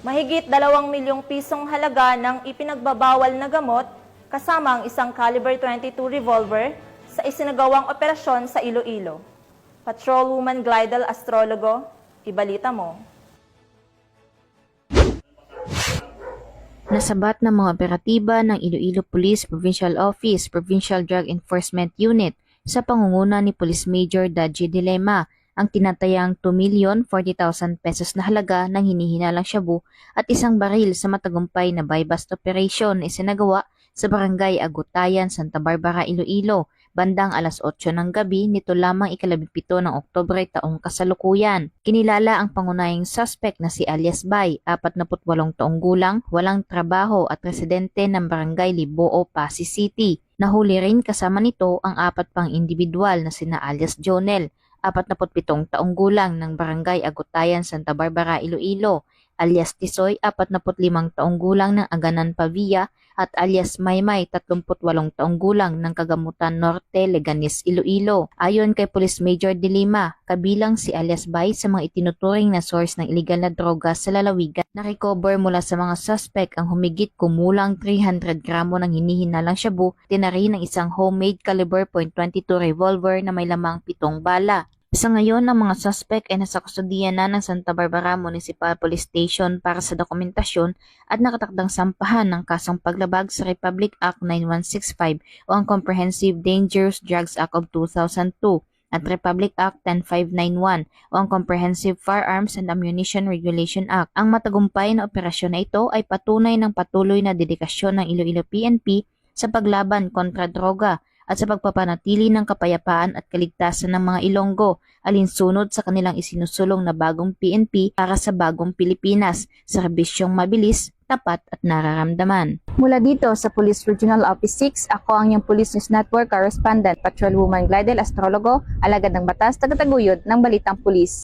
Mahigit 2 milyong pisong halaga ng ipinagbabawal na gamot kasama ang isang caliber 22 revolver sa isinagawang operasyon sa Iloilo. Patrolwoman Glidel Astrologo, ibalita mo. Nasabat ng mga operatiba ng Iloilo Police Provincial Office Provincial Drug Enforcement Unit sa pangunguna ni Police Major Dadji Dilema ang tinatayang 2,040,000 pesos na halaga ng hinihinalang shabu at isang baril sa matagumpay na buy-bust operation na isinagawa sa Barangay Agutayan, Santa Barbara, Iloilo, bandang alas 8 ng gabi nito lamang ika-17 ng Oktubre taong kasalukuyan. Kinilala ang pangunahing suspect na si alias Bay, 48 taong gulang, walang trabaho at residente ng Barangay Liboo, Pasig City. Nahuli rin kasama nito ang 4 pang individual na sina alias Jonel, 47 taong gulang ng Barangay Agutayan, Santa Barbara, Iloilo, alias Tisoy, 45 taong gulang ng Aganan, Pavia, at alias Maymay, 38 taong gulang ng Kagamutan Norte, Leganes, Iloilo. Ayon kay Police Major Dilema, kabilang si alias Bay sa mga itinuturing na source ng illegal na droga sa lalawigan. Na-recover mula sa mga suspect ang humigit kumulang 300 gramo ng hinihinalang shabu, tinari ng isang homemade caliber .22 revolver na may lamang 7 bala. Sa ngayon, ang mga suspect ay nasa kustodiya na ng Santa Barbara Municipal Police Station para sa dokumentasyon at nakatakdang sampahan ng kasong paglabag sa Republic Act 9165 o ang Comprehensive Dangerous Drugs Act of 2002 at Republic Act 10591 o ang Comprehensive Firearms and Ammunition Regulation Act. Ang matagumpay na operasyon na ito ay patunay ng patuloy na dedikasyon ng Iloilo PNP sa paglaban kontra droga at sa pagpapanatili ng kapayapaan at kaligtasan ng mga Ilonggo, alinsunod sa kanilang isinusulong na bagong PNP para sa bagong Pilipinas, serbisyong mabilis, tapat at nararamdaman. Mula dito sa Police Regional Office 6, ako ang iyong Police News Network Correspondent, Patrolwoman Glidel Astrologo, alagad ng batas, tagataguyod ng Balitang Pulis.